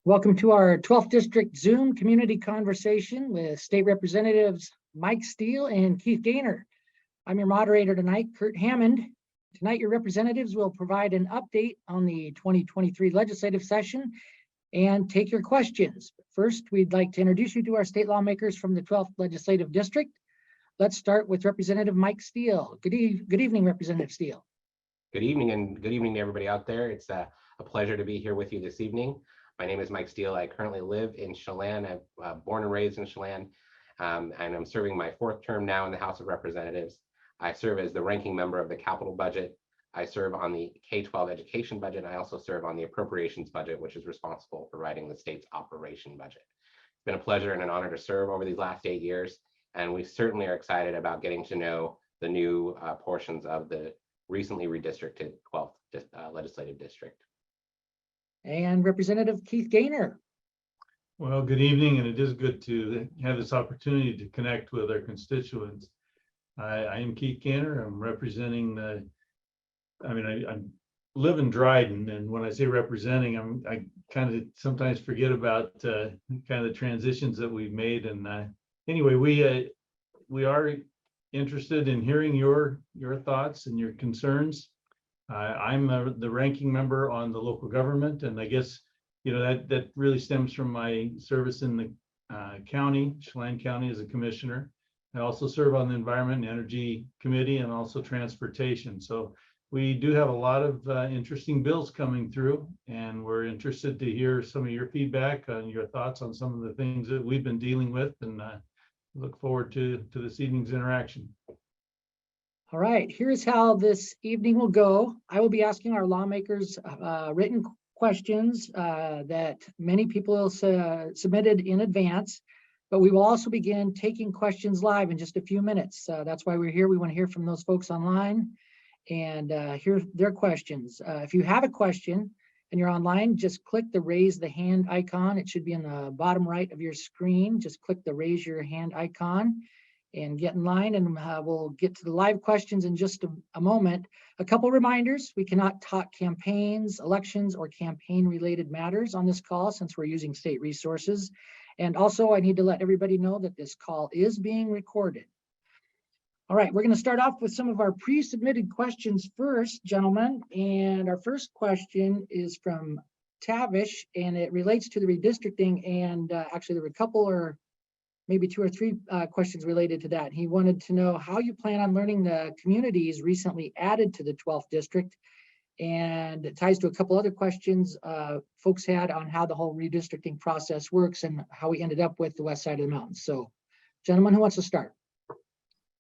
Welcome to our 12th District Zoom community conversation with State Representatives Mike Steele and Keith Goehner. I'm your moderator tonight, Kurt Hammond. Tonight, your representatives will provide an update on the 2023 legislative session and take your questions. First, we'd like to introduce you to our state lawmakers from the 12th Legislative District. Let's start with Representative Mike Steele. Good evening, Representative Steele. Good evening, and good evening to everybody out there. It's a pleasure to be here with you this evening. My name is Mike Steele. I currently live in Chelan. I'm born and raised in Chelan, and I'm serving my fourth term now in the House of Representatives. I serve as the ranking member of the capital budget. I serve on the K-12 education budget, and I also serve on the appropriations budget, which is responsible for writing the state's operation budget. It's been a pleasure and an honor to serve over these last 8 years, and we certainly are excited about getting to know the new portions of the recently redistricted 12th legislative district. And Representative Keith Goehner. Well, good evening, and it is good to have this opportunity to connect with our constituents. I am Keith Goehner. I'm representing I live in Dryden, and when I say representing, I kind of sometimes forget about kind of the transitions that we've made. And anyway, we are interested in hearing your thoughts and your concerns. I'm the ranking member on the local government, and I guess that really stems from my service in the county, Chelan County, as a commissioner. I also serve on the Environment and Energy Committee and also Transportation. So we do have a lot of interesting bills coming through, and we're interested to hear some of your feedback on your thoughts on some of the things that we've been dealing with, and look forward to this evening's interaction. All right, here's how this evening will go. I will be asking our lawmakers written questions that many people submitted in advance, but we will also begin taking questions live in just a few minutes. That's why we're here. We want to hear from those folks online and hear their questions. If you have a question and you're online, just click the raise the hand icon. It should be in the bottom right of your screen. Just click the raise your hand icon and get in line, and we'll get to the live questions in just a moment. A couple reminders: we cannot talk campaigns, elections, or campaign related matters on this call since we're using state resources. And also, I need to let everybody know that this call is being recorded. All right, we're going to start off with some of our pre-submitted questions first, gentlemen. And our first question is from Tavish, and it relates to the redistricting. And actually, there were a couple or maybe two or three questions related to that. He wanted to know how you plan on learning the communities recently added to the 12th district, and it ties to a couple other questions folks had on how the whole redistricting process works and how we ended up with the west side of the mountains. So, gentlemen, who wants to start?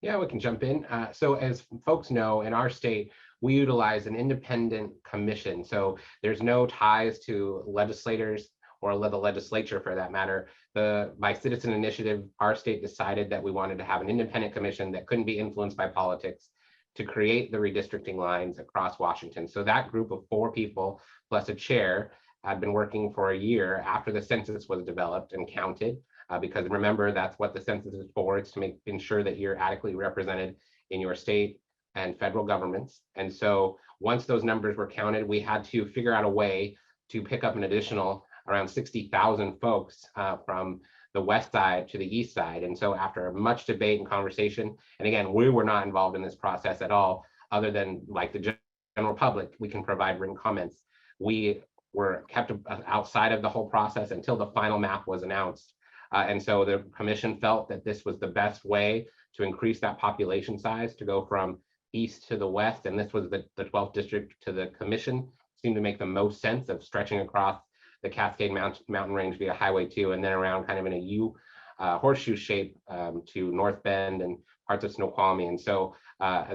Yeah, we can jump in. So as folks know, in our state, we utilize an independent commission. So there's no ties to legislators or the legislature for that matter. By citizen initiative, our state decided that we wanted to have an independent commission that couldn't be influenced by politics to create the redistricting lines across Washington. So that group of 4 people plus a chair had been working for a year after the census was developed and counted, because remember, that's what the census is for. It's to ensure that you're adequately represented in your state and federal governments. And so once those numbers were counted, we had to figure out a way to pick up an additional around 60,000 folks from the west side to the east side. And so after much debate and conversation, and again, we were not involved in this process at all, other than like the general public, we can provide written comments. We were kept outside of the whole process until the final map was announced. And so the commission felt that this was the best way to increase that population size, to go from east to the west. And this was the 12th district to the commission seemed to make the most sense of stretching across the Cascade Mountain Range via Highway 2 and then around kind of in a U horseshoe shape to North Bend and parts of Snoqualmie. And so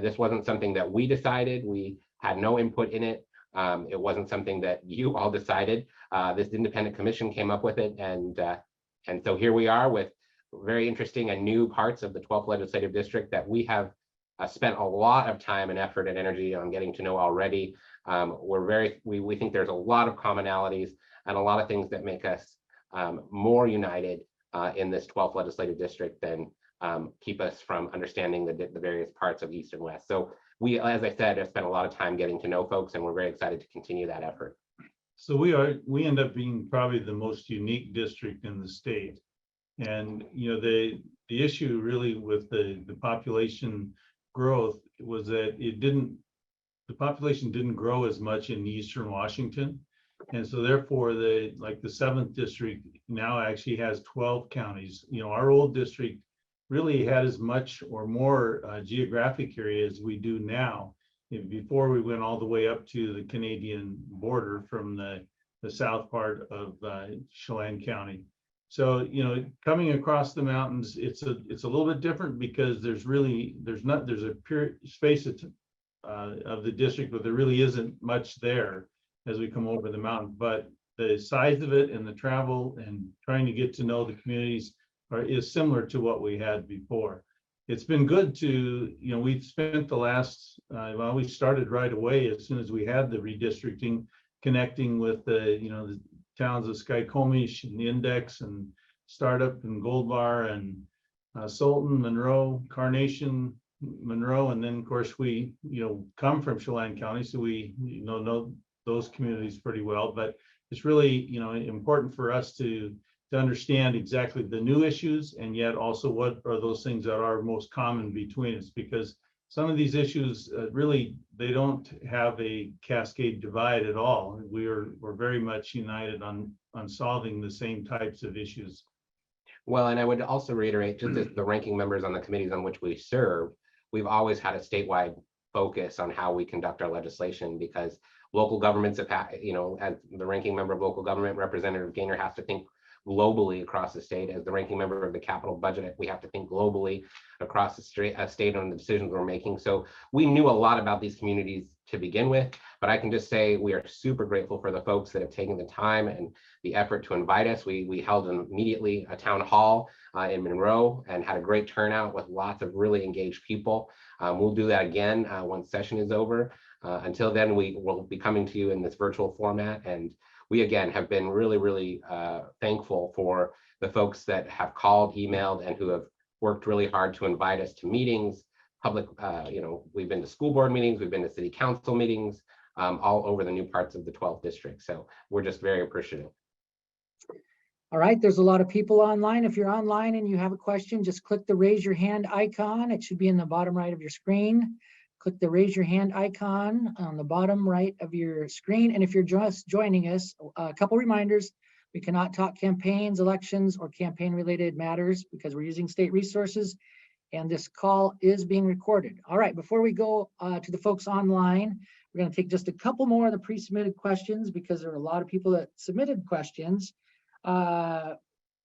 this wasn't something that we decided. We had no input in it. It wasn't something that you all decided. This independent commission came up with it. And so here we are with very interesting and new parts of the 12th legislative district that we have spent a lot of time and effort and energy on getting to know already. We think there's a lot of commonalities and a lot of things that make us more united in this 12th legislative district than keep us from understanding the various parts of East and West. So we, as I said, have spent a lot of time getting to know folks, and we're very excited to continue that effort. So we end up being probably the most unique district in the state. And, the issue really with the population growth was that the population didn't grow as much in Eastern Washington. And so therefore the 7th district now actually has 12 counties. Our old district really had as much or more geographic area as we do now. Before we went all the way up to the Canadian border from the south part of Chelan County. So, coming across the mountains, it's a little bit different because there's a pure space of the district, but there really isn't much there as we come over the mountain. But the size of it and the travel and trying to get to know the communities is similar to what we had before. It's been good to, we've spent the last, we started right away as soon as we had the redistricting, connecting with the towns of Skykomish and the Index and Startup and Gold Bar and Sultan, Monroe, Carnation, Monroe, and then of course we come from Chelan County, so we know those communities pretty well. But it's really important for us to understand exactly the new issues, and yet also what are those things that are most common between us, because some of these issues really they don't have a cascade divide at all. We're very much united on solving the same types of issues. Well, and I would also reiterate, just as the ranking members on the committees on which we serve, we've always had a statewide focus on how we conduct our legislation, because local governments have had, as the ranking member of local government, Representative Goehner has to think globally across the state. As the ranking member of the capital budget, we have to think globally across the state on the decisions we're making. So we knew a lot about these communities to begin with, but I can just say we are super grateful for the folks that have taken the time and the effort to invite us. We held immediately a town hall in Monroe and had a great turnout with lots of really engaged people. We'll do that again once session is over. Until then, we will be coming to you in this virtual format, and we again have been really thankful for the folks that have called, emailed, and who have worked really hard to invite us to meetings, public, we've been to school board meetings, we've been to city council meetings, all over the new parts of the 12th district. So we're just very appreciative. All right, there's a lot of people online. If you're online and you have a question, just click the raise your hand icon. It should be in the bottom right of your screen. Click the raise your hand icon on the bottom right of your screen. And if you're just joining us, a couple reminders: we cannot talk campaigns, elections, or campaign related matters because we're using state resources, and this call is being recorded. All right, before we go to the folks online, we're going to take just a couple more of the pre-submitted questions because there are a lot of people that submitted questions. We're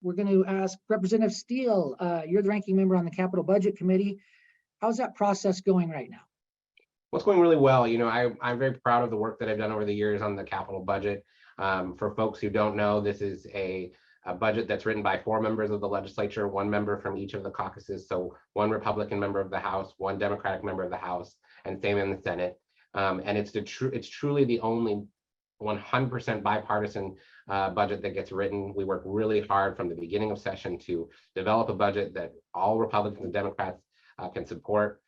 going to ask Representative Steele, you're the ranking member on the Capital Budget Committee. How's that process going right now? What's going really well. I'm very proud of the work that I've done over the years on the capital budget. For folks who don't know, this is a budget that's written by 4 members of the legislature, 1 member from each of the caucuses. So 1 Republican member of the House, 1 Democratic member of the House, and same in the Senate. And it's truly the only 100% bipartisan budget that gets written. We work really hard from the beginning of session to develop a budget that all Republicans and Democrats can support.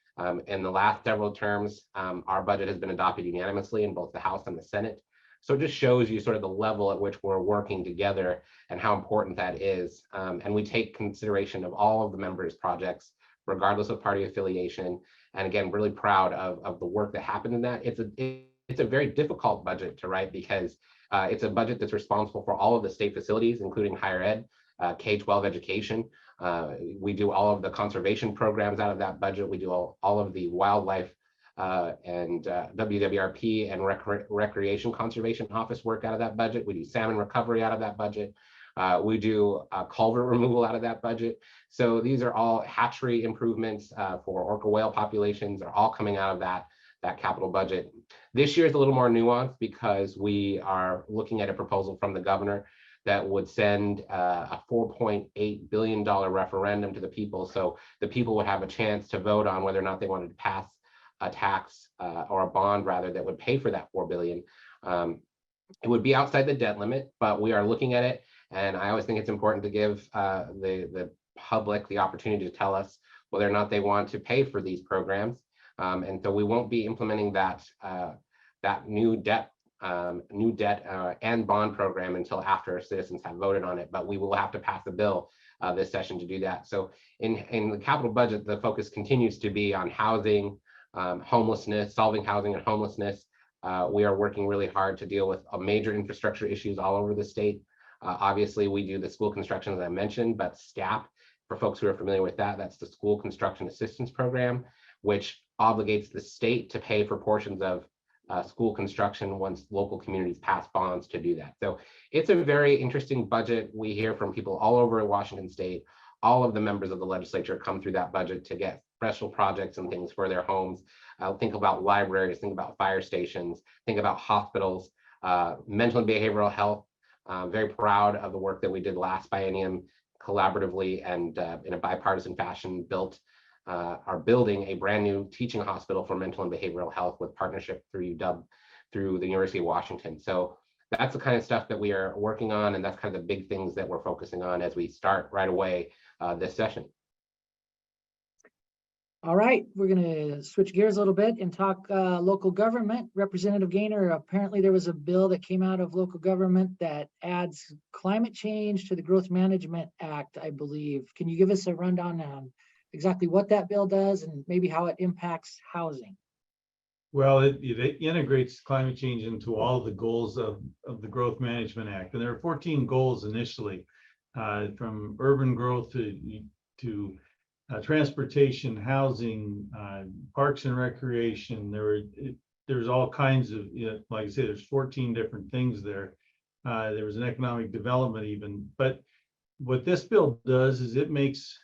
In the last several terms, our budget has been adopted unanimously in both the House and the Senate. So it just shows you sort of the level at which we're working together and how important that is. And we take consideration of all of the members' projects, regardless of party affiliation. And again, really proud of the work that happened in that. It's a very difficult budget to write because it's a budget that's responsible for all of the state facilities, including higher ed, K-12 education. We do all of the conservation programs out of that budget. We do all of the wildlife and WWRP and Recreation Conservation Office work out of that budget. We do salmon recovery out of that budget. We do culvert removal out of that budget. So these are all hatchery improvements for orca whale populations are all coming out of that capital budget. This year is a little more nuanced because we are looking at a proposal from the governor that would send a $4.8 billion referendum to the people. So the people would have a chance to vote on whether or not they wanted to pass a tax or a bond rather that would pay for that $4 billion. It would be outside the debt limit, but we are looking at it. And I always think it's important to give the public the opportunity to tell us whether or not they want to pay for these programs. And so we won't be implementing that new debt new debt and bond program until after citizens have voted on it, but we will have to pass a bill this session to do that. So in the capital budget, the focus continues to be on housing, homelessness, solving housing and homelessness. We are working really hard to deal with major infrastructure issues all over the state. Obviously, we do the school construction, as I mentioned, but SCAP, for folks who are familiar with that, that's the School Construction Assistance Program, which obligates the state to pay for portions of school construction once local communities pass bonds to do that. So it's a very interesting budget. We hear from people all over Washington state. All of the members of the legislature come through that budget to get special projects and things for their homes. Think about libraries, think about fire stations, think about hospitals, mental and behavioral health. Very proud of the work that we did last biennium collaboratively and in a bipartisan fashion are building a brand new teaching hospital for mental and behavioral health with partnership through UW, through the University of Washington. So that's the kind of stuff that we are working on, and that's kind of the big things that we're focusing on as we start right away this session. All right, we're going to switch gears a little bit and talk local government. Representative Goehner, apparently there was a bill that came out of local government that adds climate change to the Growth Management Act, I believe. Can you give us a rundown on exactly what that bill does and maybe how it impacts housing? Well, it integrates climate change into all of the goals of the Growth Management Act. And there are 14 goals initially, from urban growth to transportation, housing, parks and recreation. There's all kinds of, like I say, there's 14 different things there. There was an economic development even, but what this bill does is it makes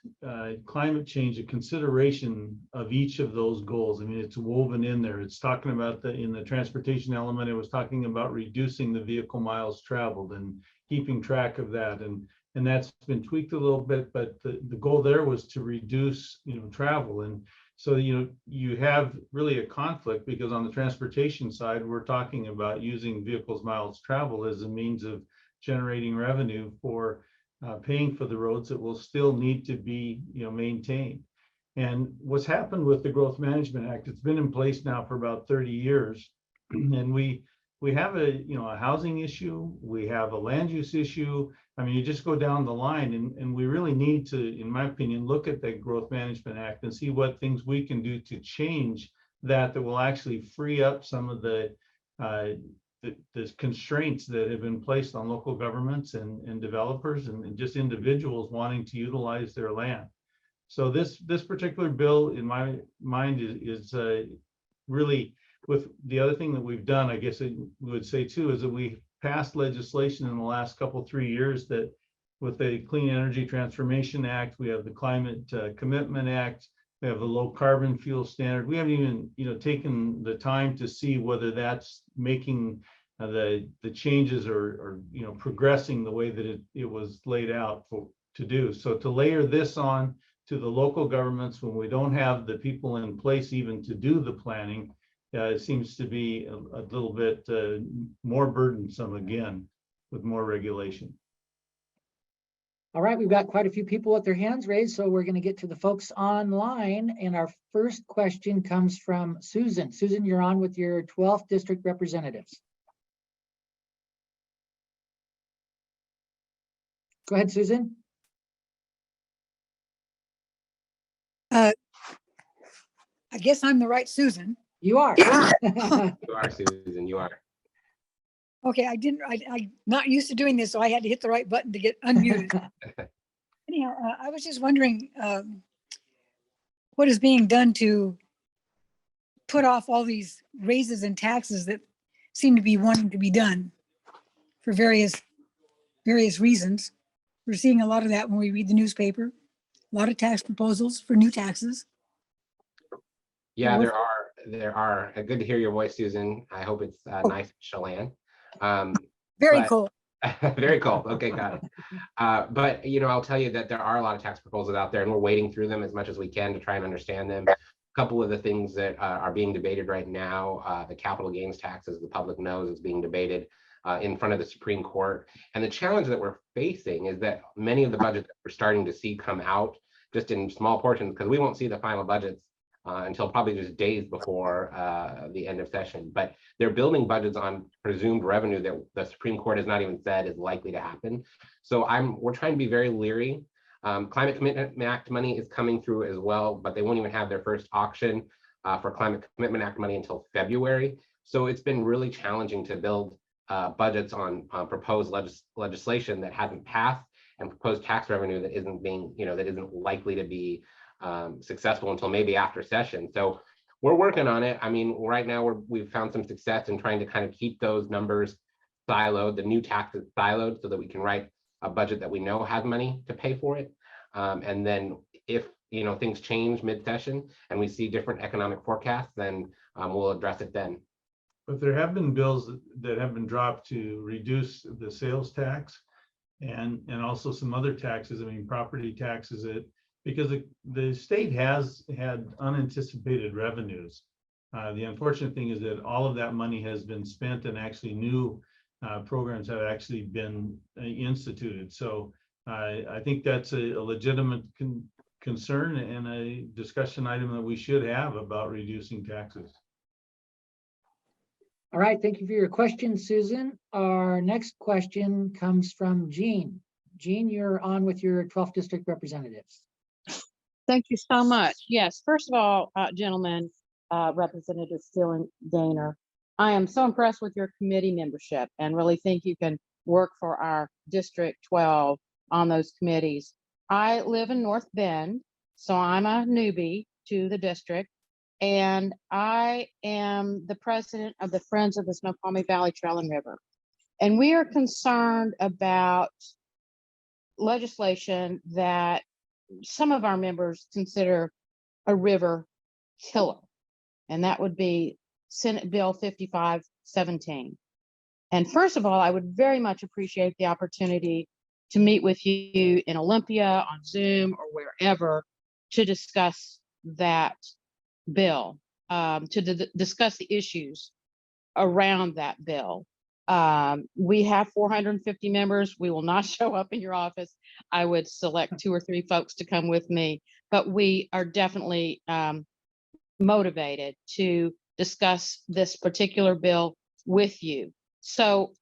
climate change a consideration of each of those goals. I mean, it's woven in there. It's talking about in the transportation element, it was talking about reducing the vehicle miles traveled and keeping track of that. And that's been tweaked a little bit, but the goal there was to reduce, travel. And so, you have really a conflict because on the transportation side, we're talking about using vehicles miles traveled as a means of generating revenue for paying for the roads that will still need to be, maintained. And what's happened with the Growth Management Act, it's been in place now for about 30 years. And we have a housing issue, we have a land use issue. I mean, you just go down the line, and we really need to, in my opinion, look at the Growth Management Act and see what things we can do to change that will actually free up some of the constraints that have been placed on local governments and developers and just individuals wanting to utilize their land. So this particular bill, in my mind, is really, with the other thing that we've done, I guess we would say too, is that we passed legislation in the last 3 years that with the Clean Energy Transformation Act, we have the Climate Commitment Act, we have the Low Carbon Fuel Standard. We haven't even taken the time to see whether that's making the changes or progressing the way that it was laid out to do. So to layer this on to the local governments when we don't have the people in place even to do the planning, it seems to be a little bit more burdensome again with more regulation. All right, we've got quite a few people with their hands raised, so we're going to get to the folks online. And our first question comes from Susan. Susan, you're on with your 12th district representatives. Go ahead, Susan. I guess I'm the right Susan. You are. You are, Susan, you are. Okay, I'm not used to doing this, so I had to hit the right button to get unmuted. Anyhow, I was just wondering what is being done to put off all these raises and taxes that seem to be wanting to be done for various reasons. We're seeing a lot of that when we read the newspaper, a lot of tax proposals for new taxes. Yeah, there are. Good to hear your voice, Susan. I hope it's nice, Chelan. Very cool. Very cool. Okay, got it. But I'll tell you that there are a lot of tax proposals out there, and we're wading through them as much as we can to try and understand them. A couple of the things that are being debated right now, the capital gains tax, as the public knows, is being debated in front of the Supreme Court. And the challenge that we're facing is that many of the budgets that we're starting to see come out just in small portions, because we won't see the final budgets until probably just days before the end of session. But they're building budgets on presumed revenue that the Supreme Court has not even said is likely to happen. So we're trying to be very leery. Climate Commitment Act money is coming through as well, but they won't even have their first auction for Climate Commitment Act money until February. So it's been really challenging to build budgets on proposed legislation that hasn't passed, and proposed tax revenue that isn't being, that isn't likely to be successful until maybe after session. So we're working on it. I mean, right now we've found some success in trying to kind of keep those numbers siloed, the new taxes siloed, so that we can write a budget that we know has money to pay for it. And then if things change mid-session and we see different economic forecasts, then we'll address it then. But there have been bills that have been dropped to reduce the sales tax and also some other taxes. I mean, property taxes, because the state has had unanticipated revenues. The unfortunate thing is that all of that money has been spent, and actually new programs have actually been instituted. So I think that's a legitimate concern and a discussion item that we should have about reducing taxes. All right, thank you for your question, Susan. Our next question comes from Jean. Jean, you're on with your 12th district representatives. Thank you so much. Yes, first of all, gentlemen, Representative Steele and Goehner, I am so impressed with your committee membership and really think you can work for our District 12 on those committees. I live in North Bend, so I'm a newbie to the district, and I am the president of the Friends of the Snoqualmie Valley Trail and River. And we are concerned about legislation that some of our members consider a river killer, and that would be Senate Bill 5517. And first of all, I would very much appreciate the opportunity to meet with you in Olympia, on Zoom, or wherever to discuss that bill, to discuss the issues around that bill. We have 450 members. We will not show up in your office. I would select 2 or 3 folks to come with me, but we are definitely motivated to discuss this particular bill with you. So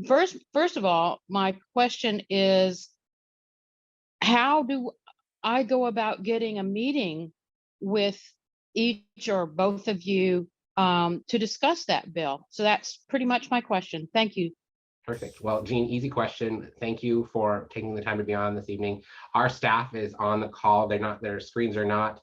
first of all, my question is, how do I go about getting a meeting with each or both of you to discuss that bill? So that's pretty much my question. Thank you. Perfect. Well, Jean, easy question. Thank you for taking the time to be on this evening. Our staff is on the call. Their screens are not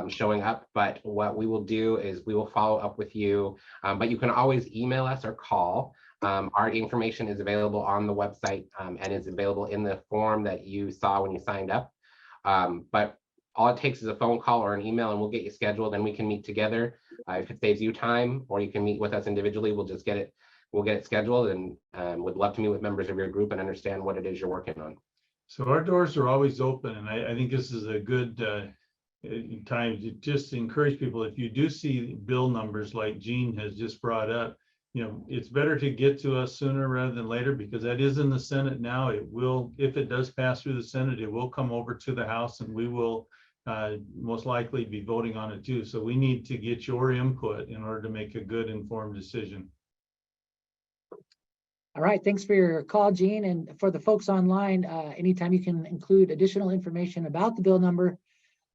showing up, but what we will do is we will follow up with you, but you can always email us or call. Our information is available on the website and is available in the form that you saw when you signed up. But all it takes is a phone call or an email, and we'll get you scheduled and we can meet together. If it saves you time, or you can meet with us individually, we'll get it scheduled, and would love to meet with members of your group and understand what it is you're working on. So our doors are always open, and I think this is a good time to just encourage people. If you do see bill numbers like Jean has just brought up, it's better to get to us sooner rather than later, because that is in the Senate now. It will, if it does pass through the Senate, it will come over to the House, and we will most likely be voting on it too. So we need to get your input in order to make a good informed decision. All right, thanks for your call, Jean. And for the folks online, anytime you can include additional information about the bill number,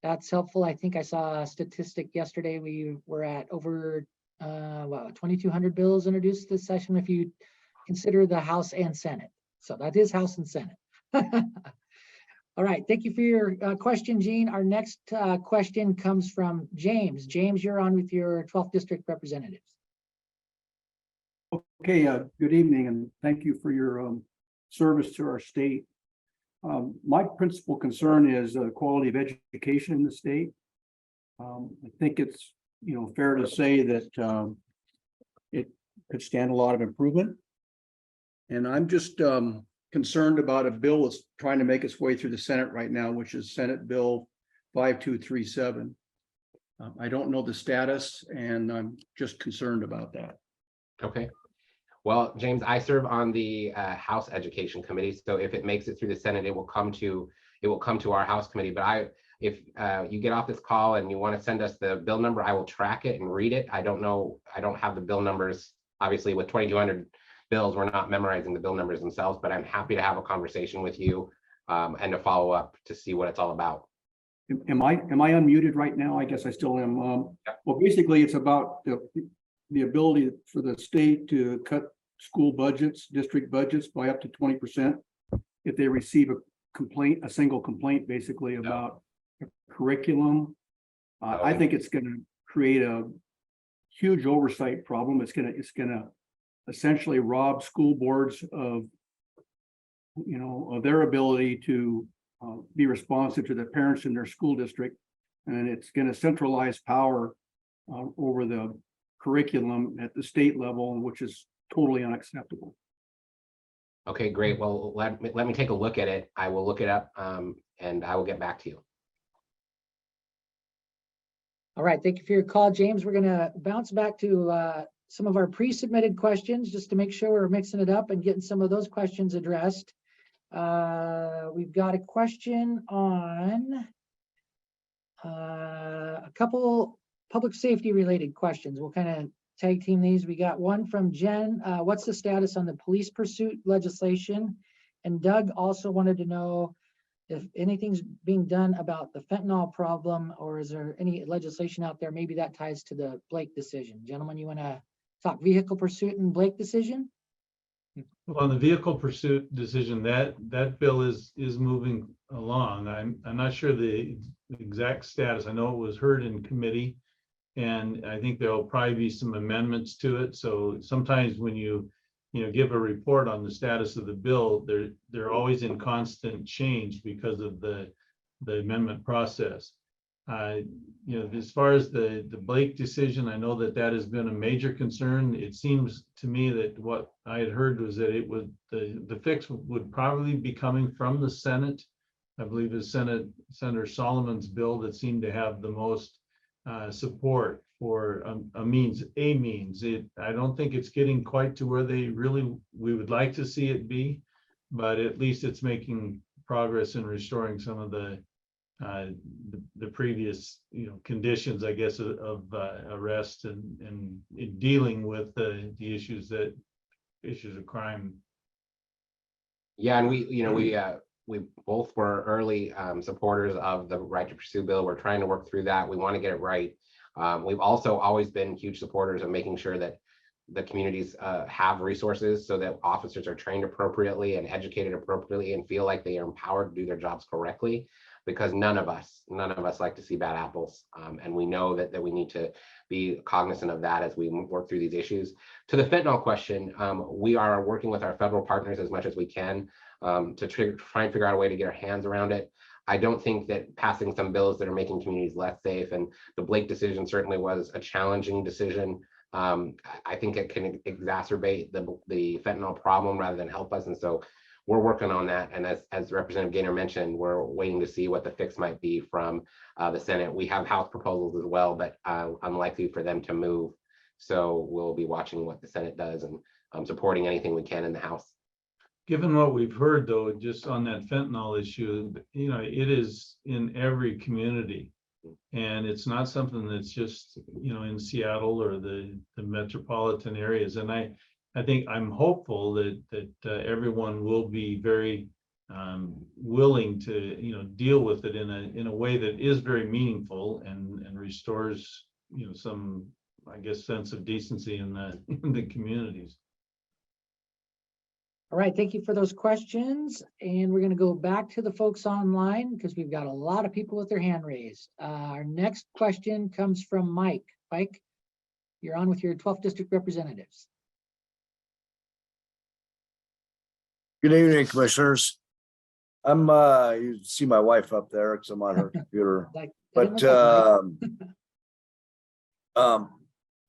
that's helpful. I think I saw a statistic yesterday. We were at over 2,200 bills introduced this session, if you consider the House and Senate. So that is House and Senate. All right, thank you for your question, Jean. Our next question comes from James. James, you're on with your 12th district representatives. Okay, good evening, and thank you for your service to our state. My principal concern is the quality of education in the state. I think it's fair to say that it could stand a lot of improvement. And I'm just concerned about a bill that's trying to make its way through the Senate right now, which is Senate Bill 5237. I don't know the status, and I'm just concerned about that. Okay. Well, James, I serve on the House Education Committee, so if it makes it through the Senate, it will come to our House Committee. But if you get off this call and you want to send us the bill number, I will track it and read it. I don't know, I don't have the bill numbers. Obviously, with 2,200 bills, we're not memorizing the bill numbers themselves, but I'm happy to have a conversation with you and to follow up to see what it's all about. Am I unmuted right now? I guess I still am. Well, basically, it's about the ability for the state to cut school budgets, district budgets by up to 20% if they receive a single complaint, basically about a curriculum. I think it's going to create a huge oversight problem. It's going to essentially rob school boards of their ability to be responsive to the parents in their school district, and it's going to centralize power over the curriculum at the state level, which is totally unacceptable. Okay, great. Well, let me take a look at it. I will look it up and I will get back to you. All right, thank you for your call, James. We're gonna bounce back to some of our pre-submitted questions just to make sure we're mixing it up and getting some of those questions addressed. We've got a question on a couple public safety related questions. We'll kind of tag team these. We got one from Jen. What's the status on the police pursuit legislation? And Doug also wanted to know if anything's being done about the fentanyl problem, or is there any legislation out there? Maybe that ties to the Blake decision. Gentlemen, you want to talk vehicle pursuit and Blake decision? Well, on the vehicle pursuit decision, that bill is moving along. I'm not sure the exact status. I know it was heard in committee, and I think there'll probably be some amendments to it. So sometimes when you give a report on the status of the bill, they're always in constant change because of the amendment process. As far as the Blake decision, I know that has been a major concern. It seems to me that what I had heard was that it would the fix would probably be coming from the Senate. I believe it's Senator Solomon's bill that seemed to have the most support for a means. I don't think it's getting quite to where we would like to see it be, but at least it's making progress in restoring some of the previous conditions, I guess, of arrest and in dealing with the issues of crime. Yeah, and we both were early supporters of the right to pursue bill. We're trying to work through that. We want to get it right. We've also always been huge supporters of making sure that the communities have resources so that officers are trained appropriately and educated appropriately and feel like they are empowered to do their jobs correctly, because none of us like to see bad apples. And we know that we need to be cognizant of that as we work through these issues. To the fentanyl question, we are working with our federal partners as much as we can to try and figure out a way to get our hands around it. I don't think that passing some bills that are making communities less safe, and the Blake decision certainly was a challenging decision. I think it can exacerbate the fentanyl problem rather than help us. And so we're working on that. And as Representative Goehner mentioned, we're waiting to see what the fix might be from the Senate. We have House proposals as well, but unlikely for them to move. So we'll be watching what the Senate does and supporting anything we can in the House. Given what we've heard, though, just on that fentanyl issue, it is in every community. And it's not something that's just, in Seattle or the metropolitan areas. And I think I'm hopeful that everyone will be very willing to, deal with it in a way that is very meaningful and restores, some, I guess, sense of decency in the communities. All right, thank you for those questions. And we're going to go back to the folks online because we've got a lot of people with their hand raised. Our next question comes from Mike. Mike, you're on with your 12th District representatives. Good evening, commissioners. You see my wife up there because I'm on her computer.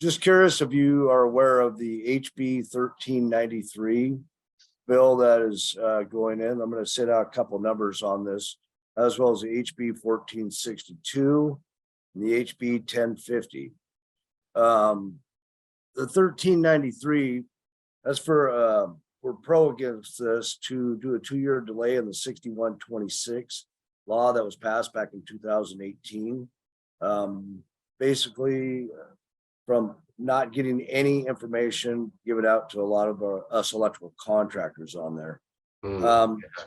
Just curious if you are aware of the HB 1393 bill that is going in. I'm going to set out a couple numbers on this, as well as the HB 1462 and the HB 1050. The 1393, that's for we're pro against this to do a 2-year delay in the 6126 law that was passed back in 2018. Basically, from not getting any information given out to a lot of us electrical contractors on there.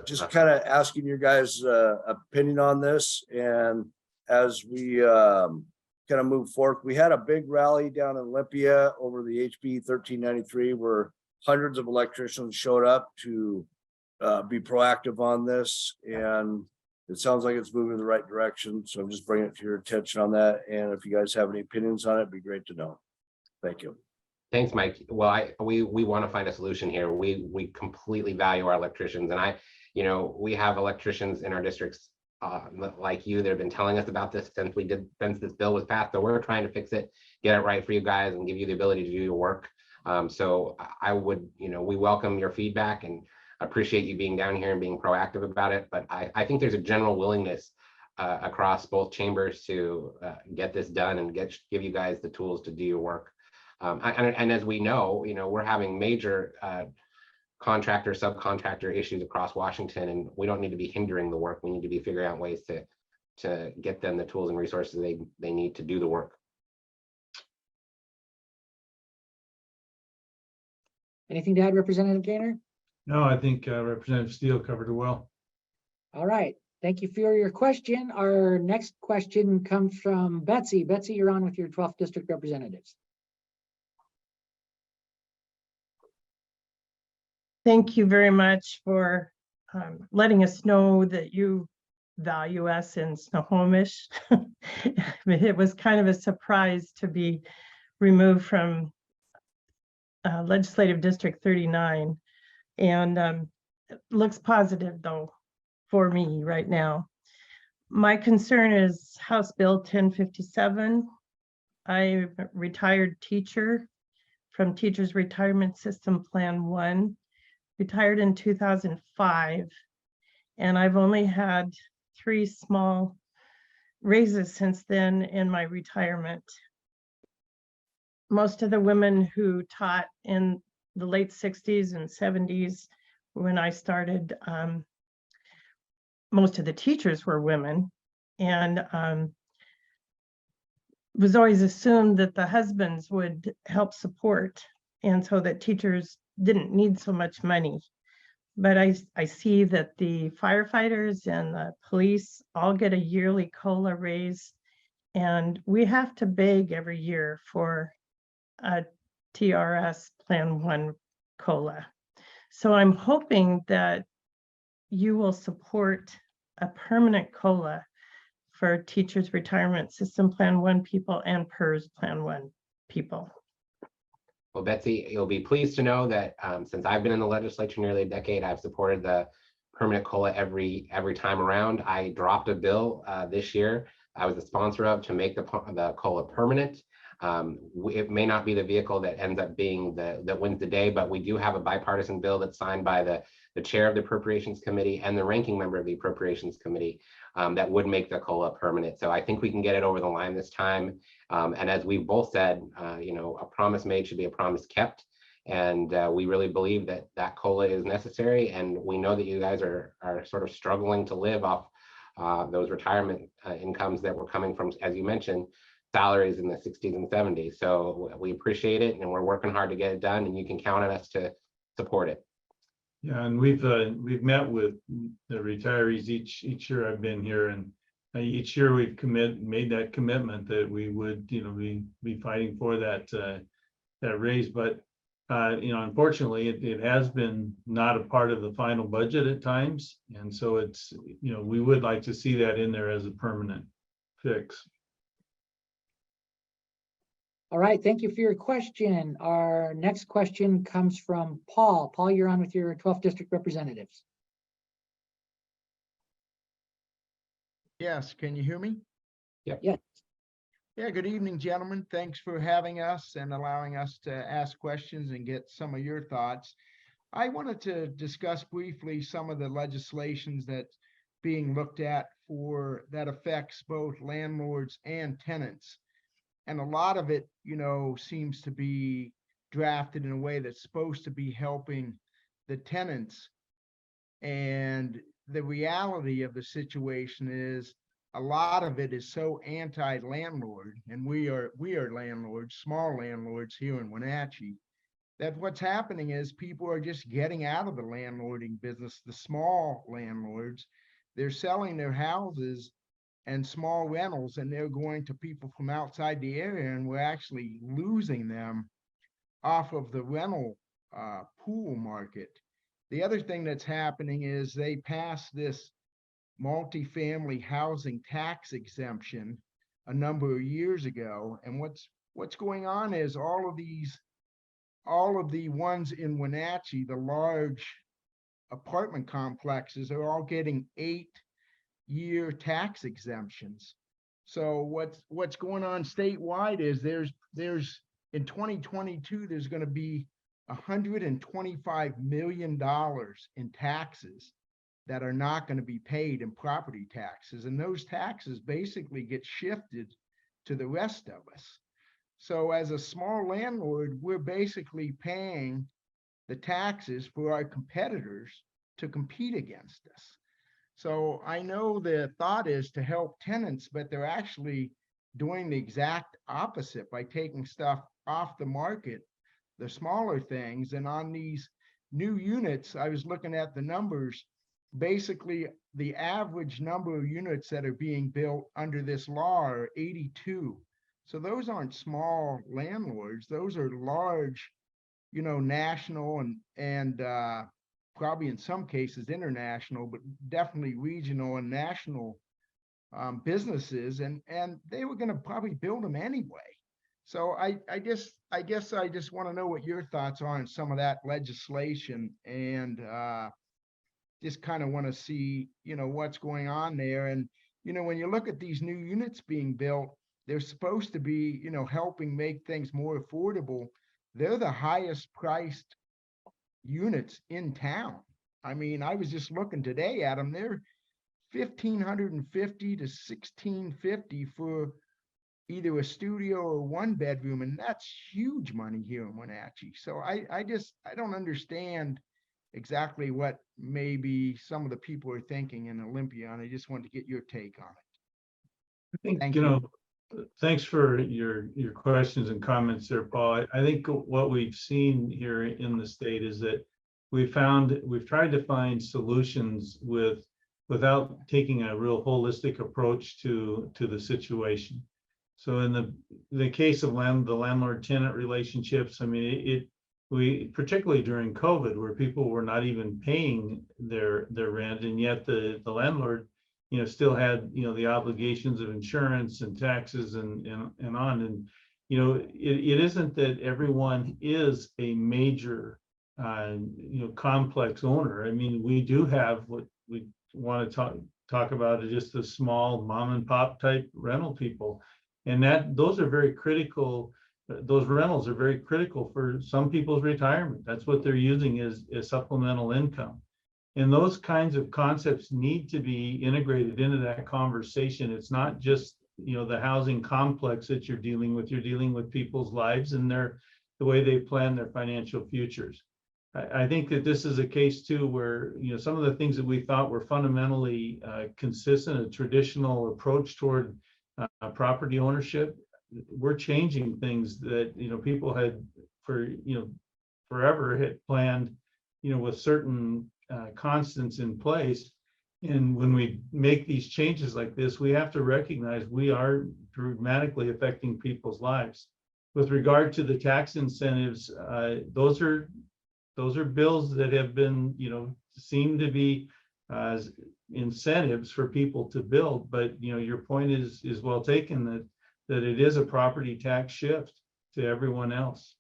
Just kind of asking your guys' opinion on this. And as we kind of move forward, we had a big rally down in Olympia over the HB 1393 where hundreds of electricians showed up to be proactive on this. And it sounds like it's moving in the right direction. So I'm just bringing it to your attention on that. And if you guys have any opinions on it, it'd be great to know. Thank you. Thanks, Mike. Well, we want to find a solution here. We completely value our electricians, and we have electricians in our districts like you that have been telling us about this since this bill was passed. So we're trying to fix it, get it right for you guys, and give you the ability to do your work. So I would, we welcome your feedback and appreciate you being down here and being proactive about it. But I think there's a general willingness across both chambers to get this done and give you guys the tools to do your work. And as we know, we're having major contractor, subcontractor issues across Washington, and we don't need to be hindering the work. We need to be figuring out ways to get them the tools and resources they need to do the work. Anything to add, Representative Goehner? No, I think Representative Steele covered it well. All right. Thank you for your question. Our next question comes from Betsy. Betsy, you're on with your 12th District Representatives. Thank you very much for letting us know that you value us in Snohomish. It was kind of a surprise to be removed from Legislative District 39, and it looks positive though for me right now. My concern is House Bill 1057. I'm a retired teacher from Teachers Retirement System Plan 1. Retired in 2005, and I've only had 3 small raises since then in my retirement. Most of the women who taught in the late 60s and 70s when I started, most of the teachers were women, and it was always assumed that the husbands would help support, and so that teachers didn't need so much money. But I see that the firefighters and the police all get a yearly COLA raise, and we have to beg every year for a TRS Plan 1 COLA. So I'm hoping that you will support a permanent COLA for Teachers Retirement System Plan 1 people and PERS Plan 1 people. Well, Betsy, you'll be pleased to know that since I've been in the legislature nearly a decade, I've supported the permanent COLA every time around. I dropped a bill this year I was the sponsor of to make the COLA permanent. It may not be the vehicle that ends up being that wins the day, but we do have a bipartisan bill that's signed by the chair of the Appropriations Committee and the ranking member of the Appropriations Committee that would make the COLA permanent. So I think we can get it over the line this time. And as we've both said, a promise made should be a promise kept. And we really believe that COLA is necessary. And we know that you guys are sort of struggling to live off those retirement incomes that were coming from, as you mentioned, salaries in the 60s and 70s. So we appreciate it, and we're working hard to get it done, and you can count on us to support it. Yeah, and we've met with the retirees each year I've been here, and each year we've made that commitment that we would be fighting for that raise. But unfortunately it has been not a part of the final budget at times, and so it's we would like to see that in there as a permanent fix. All right, thank you for your question. Our next question comes from Paul. Paul, you're on with your 12th District Representatives. Yes, can you hear me? Yep. Yes. Yeah, good evening, gentlemen. Thanks for having us and allowing us to ask questions and get some of your thoughts. I wanted to discuss briefly some of the legislations that's being looked at that affects both landlords and tenants. And a lot of it, seems to be drafted in a way that's supposed to be helping the tenants. And the reality of the situation is a lot of it is so anti-landlord, and we are landlords, small landlords here in Wenatchee, that what's happening is people are just getting out of the landlording business. The small landlords, they're selling their houses and small rentals, and they're going to people from outside the area, and we're actually losing them off of the rental pool market. The other thing that's happening is they passed this multifamily housing tax exemption a number of years ago, and what's going on is all of the ones in Wenatchee, the large apartment complexes, are all getting 8-year tax exemptions. So what's going on statewide is there's in 2022, there's going to be $125 million in taxes that are not going to be paid in property taxes. And those taxes basically get shifted to the rest of us. So as a small landlord, we're basically paying the taxes for our competitors to compete against us. So I know the thought is to help tenants, but they're actually doing the exact opposite by taking stuff off the market, the smaller things. And on these new units, I was looking at the numbers, basically the average number of units that are being built under this law are 82. So those aren't small landlords, those are large, national and probably in some cases international, but definitely regional and national businesses, and they were going to probably build them anyway. So I guess I just want to know what your thoughts are on some of that legislation, and just kind of want to see, what's going on there. And, when you look at these new units being built, they're supposed to be, helping make things more affordable. They're the highest priced units in town. I mean, I was just looking today at them. They're $1,550 to $1,650 for either a studio or one bedroom, and that's huge money here in Wenatchee. So I don't understand exactly what maybe some of the people are thinking in Olympia, and I just wanted to get your take on it. I think, Thank you you. know, thanks for your questions and comments there, Paul. I think what we've seen here in the state is that we've tried to find solutions without taking a real holistic approach to the situation. So in the case of the landlord-tenant relationships, I mean, we particularly during COVID, where people were not even paying their rent, and yet the landlord, still had, the obligations of insurance and taxes and on. And, it isn't that everyone is a major, complex owner. I mean, we do have what we want to talk about is just the small mom and pop type rental people. And those are very critical. Those rentals are very critical for some people's retirement. That's what they're using as supplemental income. And those kinds of concepts need to be integrated into that conversation. It's not just, the housing complex that you're dealing with people's lives and the way they plan their financial futures. I think that this is a case too, where, some of the things that we thought were fundamentally consistent, a traditional approach toward property ownership, we're changing things that, people had forever had planned, with certain constants in place. And when we make these changes like this, we have to recognize we are dramatically affecting people's lives. With regard to the tax incentives, those are bills that have been, seem to be incentives for people to build. But, your point is well taken, that it is a property tax shift to everyone else.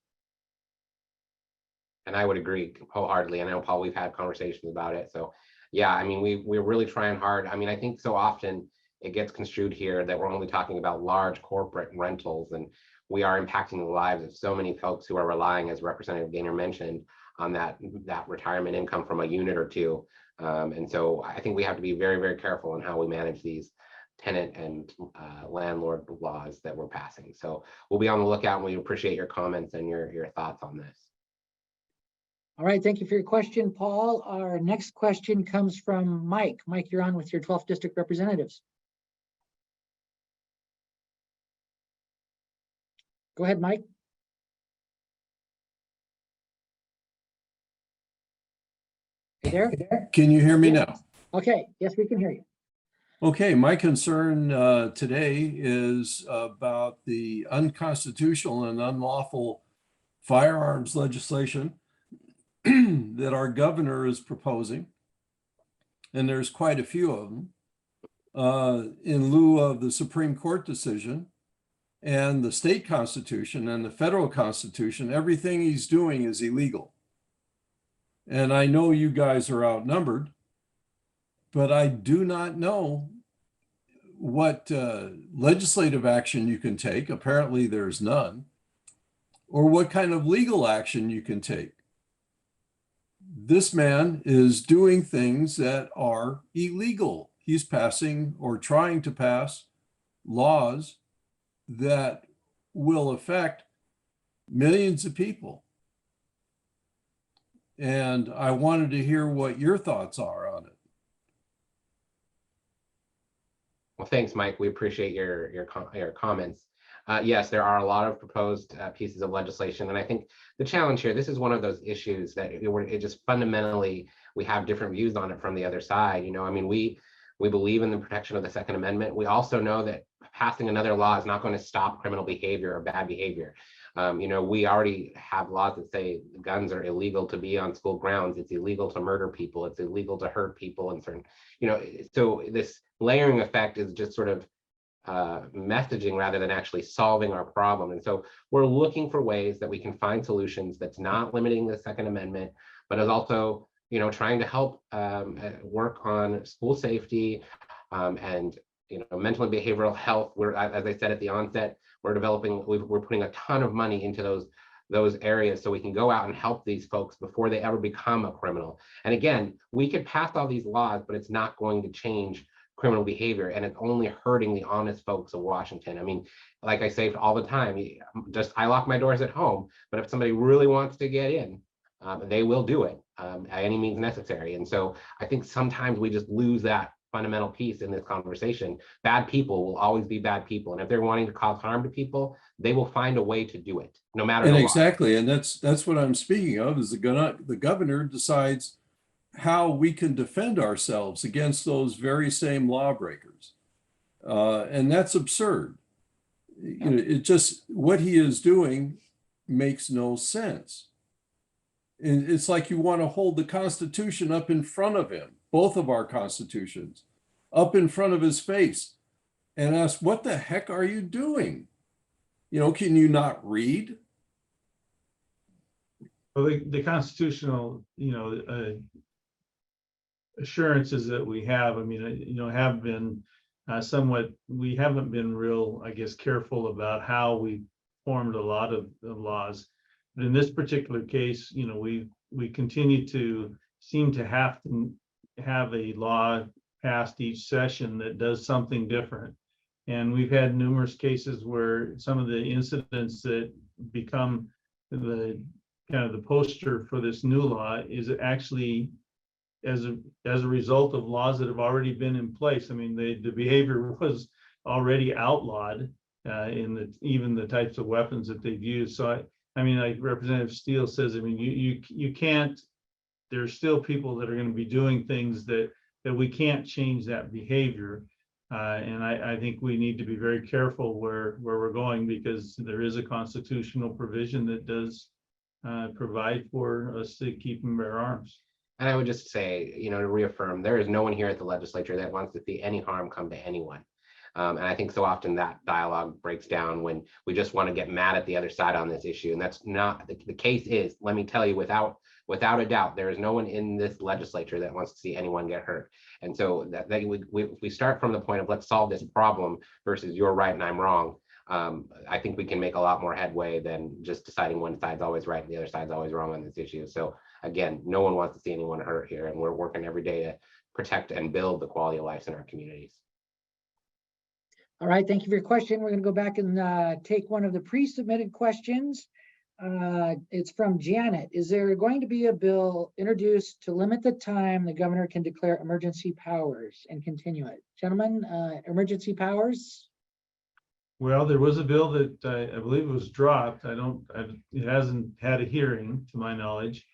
And I would agree wholeheartedly. I know, Paul, we've had conversations about it. So yeah, I mean, we're really trying hard. I mean, I think so often it gets construed here that we're only talking about large corporate rentals, and we are impacting the lives of so many folks who are relying, as Representative Goehner mentioned, on that retirement income from a unit or two. And so I think we have to be very, very careful in how we manage these tenant and landlord laws that we're passing. So we'll be on the lookout, and we appreciate your comments and your thoughts on this. All right, thank you for your question, Paul. Our next question comes from Mike. Mike, you're on with your 12th District representatives. Go ahead, Mike. Hey there? Can you hear me Yeah. now? Okay, yes, we can hear you. Okay, my concern today is about the unconstitutional and unlawful firearms legislation that our governor is proposing. And there's quite a few of them in lieu of the Supreme Court decision and the state constitution and the federal constitution. Everything he's doing is illegal. And I know you guys are outnumbered, but I do not know what legislative action you can take. Apparently there's none. Or what kind of legal action you can take. This man is doing things that are illegal. He's passing or trying to pass laws that will affect millions of people. And I wanted to hear what your thoughts are on it. Well, thanks, Mike. We appreciate your comments. Yes, there are a lot of proposed pieces of legislation, and I think the challenge here, this is one of those issues that it just fundamentally, we have different views on it from the other side. You know, I mean, we believe in the protection of the Second Amendment. We also know that passing another law is not going to stop criminal behavior or bad behavior. You know, we already have laws that say guns are illegal to be on school grounds. It's illegal to murder people. It's illegal to hurt people and certain, you know, so this layering effect is just sort of messaging rather than actually solving our problem. And so we're looking for ways that we can find solutions that's not limiting the Second Amendment, but is also, you know, trying to help work on school safety and, you know, mental and behavioral health. We're, as I said at the onset, we're putting a ton of money into those areas so we can go out and help these folks before they ever become a criminal. And again, we could pass all these laws, but it's not going to change criminal behavior, and it's only hurting the honest folks of Washington. I mean, like I say all the time, I lock my doors at home, but if somebody really wants to get in, they will do it at any means necessary. And so I think sometimes we just lose that fundamental piece in this conversation. Bad people will always be bad people, and if they're wanting to cause harm to people, they will find a way to do it, no matter And the exactly, and that's what I'm speaking of. Is the governor decides how we can defend ourselves against those very same lawbreakers, and that's absurd. You know, it just, what he is doing makes no sense. And it's like you want to hold the Constitution up in front of him, both of our constitutions, up in front of his face, and ask, what the heck are you doing? You know, can you not read? Well, the constitutional, you know, assurances that we have, I mean, you know, have been somewhat, we haven't been real, I guess, careful about how we formed a lot of the laws. But in this particular case, you know, we continue to seem to have a law passed each session that does something different. And we've had numerous cases where some of the incidents that become the kind of the poster for this new law is actually as a result of laws that have already been in place. I mean, the behavior was already outlawed in even the types of weapons that they've used. So I mean, like Representative Steele says, I mean, you can't. There's still people that are going to be doing things that we can't change that behavior. And I think we need to be very careful where we're going, because there is a constitutional provision that does provide for us to keep and bear arms. And I would just say, you know, to reaffirm, there is no one here at the legislature that wants to see any harm come to anyone. And I think so often that dialogue breaks down when we just want to get mad at the other side on this issue. And that's not the case. Is, let me tell you, without a doubt, there is no one in this legislature that wants to see anyone get hurt. And so we start from the point of let's solve this problem versus you're right and I'm wrong. I think we can make a lot more headway than just deciding one side's always right and the other side's always wrong on this issue. So again, no one wants to see anyone hurt here, and we're working every day to protect and build the quality of life in our communities. All right, thank you for your question. We're going to go back and take one of the pre-submitted questions. It's from Janet. Is there going to be a bill introduced to limit the time the governor can declare emergency powers and continue it? Gentlemen, emergency powers? Well, there was a bill that I believe was dropped. It hasn't had a hearing to my knowledge.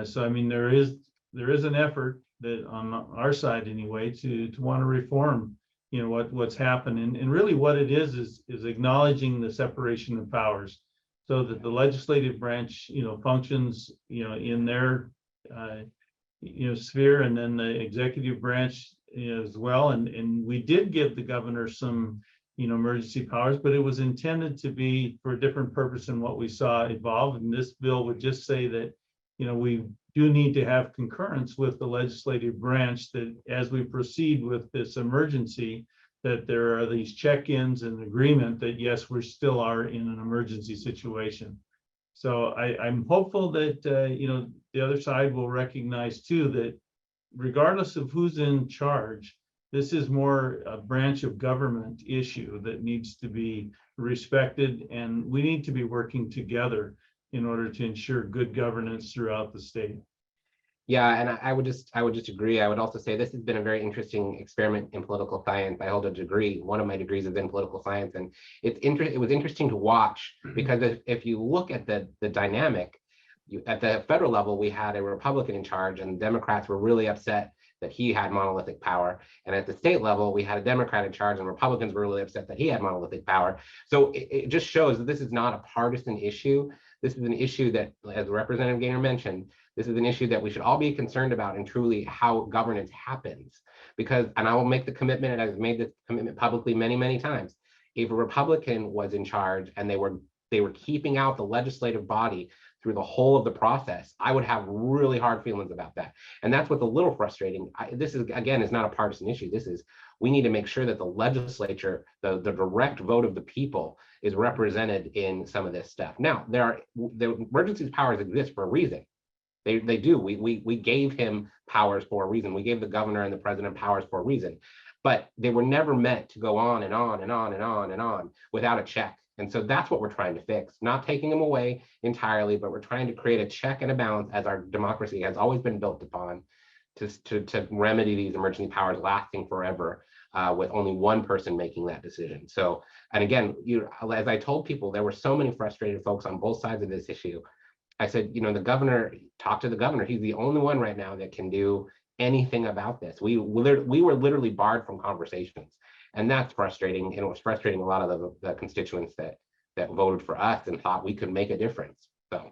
So I mean, there is an effort that on our side anyway to want to reform, you know, what's happened. And really what it is acknowledging the separation of powers so that the legislative branch, you know, functions, you know, in their sphere, and then the executive branch as well. And we did give the governor some, you know, emergency powers, but it was intended to be for a different purpose than what we saw evolve. And this bill would just say that, you know, we do need to have concurrence with the legislative branch that as we proceed with this emergency, that there are these check-ins and agreement that yes, we still are in an emergency situation. So I'm hopeful that, you know, the other side will recognize too, that regardless of who's in charge, this is more a branch of government issue that needs to be respected, and we need to be working together in order to ensure good governance throughout the state. Yeah, and I would just agree. I would also say this has been a very interesting experiment in political science. I hold a degree. One of my degrees is in political science, and it was interesting to watch because if you look at the dynamic, at the federal level, we had a Republican in charge, and Democrats were really upset that he had monolithic power. And at the state level, we had a Democrat in charge, and Republicans were really upset that he had monolithic power. So it just shows that this is not a partisan issue. This is an issue that, as Representative Goehner mentioned, this is an issue that we should all be concerned about and truly how governance happens. Because, and I will make the commitment, and I've made this commitment publicly many, many times, if a Republican was in charge and they were keeping out the legislative body through the whole of the process, I would have really hard feelings about that. And that's what's a little frustrating. This is, again, is not a partisan issue. This is, we need to make sure that the legislature, the direct vote of the people is represented in some of this stuff. Now, the emergency powers exist for a reason. They do. We gave him powers for a reason. We gave the governor and the president powers for a reason, but they were never meant to go on and on and on and on and on without a check. And so that's what we're trying to fix, not taking them away entirely, but we're trying to create a check and a balance, as our democracy has always been built upon, to remedy these emergency powers lasting forever, with only one person making that decision. So, and again, as I told people, there were so many frustrated folks on both sides of this issue. I said, you know, the governor, talk to the governor. He's the only one right now that can do anything about this. We were literally barred from conversations. And that's frustrating. And it was frustrating a lot of the constituents that voted for us and thought we could make a difference. So,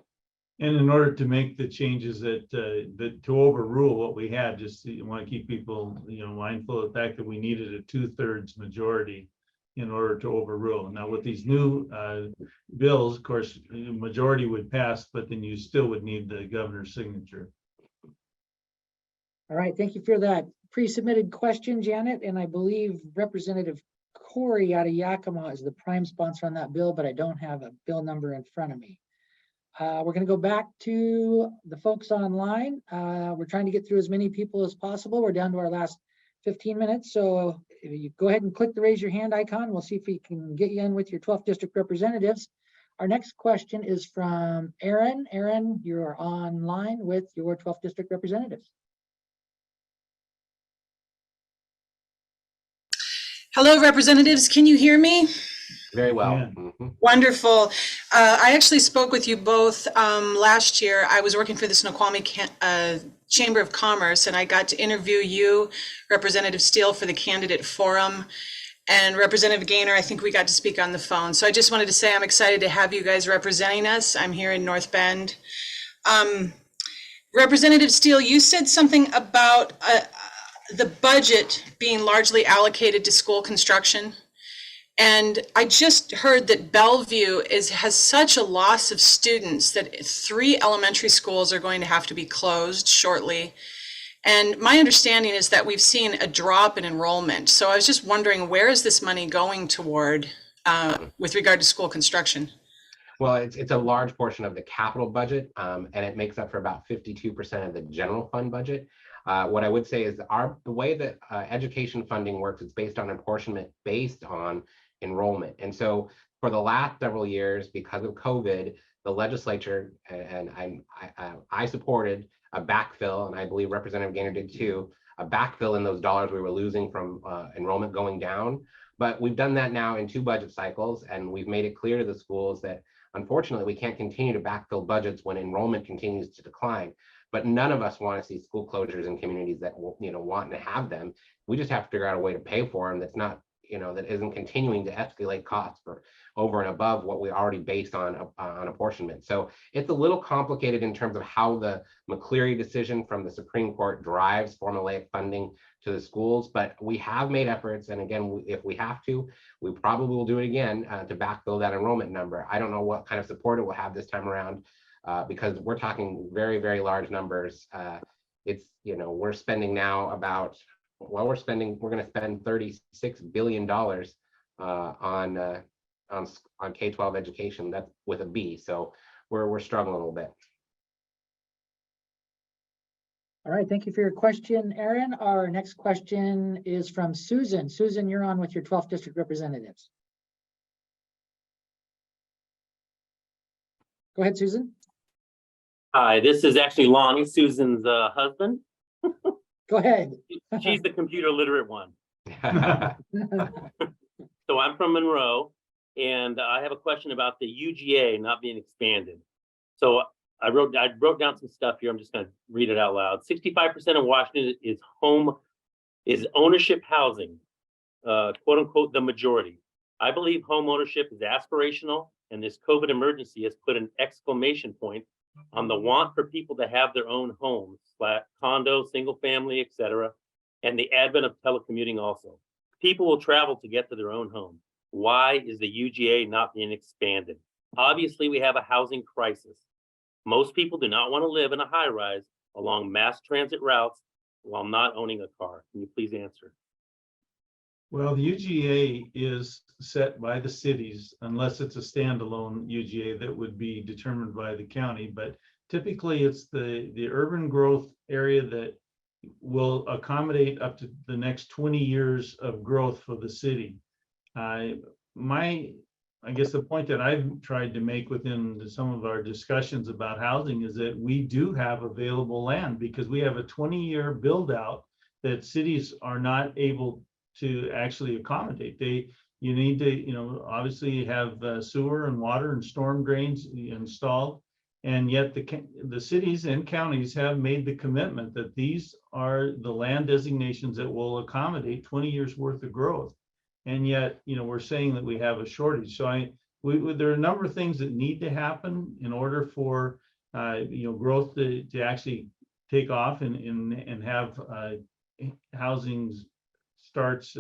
and in order to make the changes that to overrule what we had, just you want to keep people, you know, mindful of the fact that we needed a 2/3 majority in order to overrule. Now with these new bills, of course, the majority would pass, but then you still would need the governor's signature. All right, thank you for that pre-submitted question, Janet. And I believe Representative Corey out of Yakima is the prime sponsor on that bill, but I don't have a bill number in front of me. We're going to go back to the folks online. We're trying to get through as many people as possible. We're down to our last 15 minutes. So if you go ahead and click the raise your hand icon, we'll see if we can get you in with your 12th district representatives. Our next question is from Aaron. Aaron, you're online with your 12th district representatives. Hello, representatives. Can you hear me? very well. Yeah. Mhm. Wonderful. I actually spoke with you both last year. I was working for the Snoqualmie Chamber of Commerce, and I got to interview you, Representative Steele, for the candidate forum. And Representative Goehner, I think we got to speak on the phone. So I just wanted to say I'm excited to have you guys representing us. I'm here in North Bend. Representative Steele, you said something about the budget being largely allocated to school construction. And I just heard that Bellevue has such a loss of students that 3 elementary schools are going to have to be closed shortly. And my understanding is that we've seen a drop in enrollment. So I was just wondering, where is this money going toward with regard to school construction? Well, it's a large portion of the capital budget, and it makes up for about 52% of the general fund budget. What I would say is the way that education funding works, it's based on apportionment based on enrollment. And so for the last several years, because of COVID, the legislature, and I supported a backfill, and I believe Representative Goehner did too, a backfill in those dollars we were losing from enrollment going down. But we've done that now in 2 budget cycles, and we've made it clear to the schools that unfortunately we can't continue to backfill budgets when enrollment continues to decline. But none of us want to see school closures in communities that want to have them. We just have to figure out a way to pay for them that's not, that isn't continuing to escalate costs for over and above what we already based on apportionment. So it's a little complicated in terms of how the McCleary decision from the Supreme Court drives formulaic funding to the schools, but we have made efforts. And again, if we have to, we probably will do it again to backfill that enrollment number. I don't know what kind of support it will have this time around because we're talking very, very large numbers. We're spending now about, we're going to spend $36 billion on K-12 education. That's with a B. So we're struggling a little bit. All right, thank you for your question, Aaron. Our next question is from Susan. Susan, you're on with your 12th district representatives. Go ahead, Susan. Hi, this is actually Lonnie, Susan's husband. Go ahead. She's the computer literate one. So I'm from Monroe, and I have a question about the UGA not being expanded. So I wrote down some stuff here. I'm just going to read it out loud. 65% of Washington is ownership housing, quote unquote, the majority. I believe home ownership is aspirational, and this COVID emergency has put an exclamation point on the want for people to have their own homes, condo, single family, etc., and the advent of telecommuting also. People will travel to get to their own home. Why is the UGA not being expanded? Obviously, we have a housing crisis. Most people do not want to live in a high rise along mass transit routes while not owning a car. Can you please answer? Well, the UGA is set by the cities unless it's a standalone UGA that would be determined by the county. But typically it's the urban growth area that will accommodate up to the next 20 years of growth for the city. I guess the point that I've tried to make within some of our discussions about housing is that we do have available land because we have a 20-year build out that cities are not able to actually accommodate. You need to, obviously have sewer and water and storm drains installed. And yet the cities and counties have made the commitment that these are the land designations that will accommodate 20 years worth of growth. And yet, we're saying that we have a shortage. So there are a number of things that need to happen in order for, growth to actually take off and have housing starts,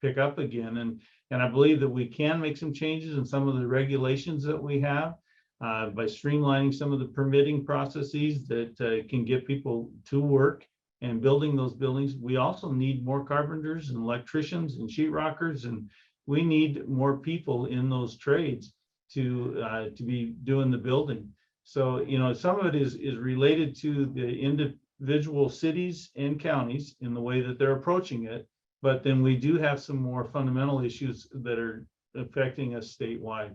pick up again. And I believe that we can make some changes in some of the regulations that we have by streamlining some of the permitting processes that can get people to work and building those buildings. We also need more carpenters and electricians and sheetrockers, and we need more people in those trades to be doing the building. So, some of it is related to the individual cities and counties in the way that they're approaching it. But then we do have some more fundamental issues that are affecting us statewide.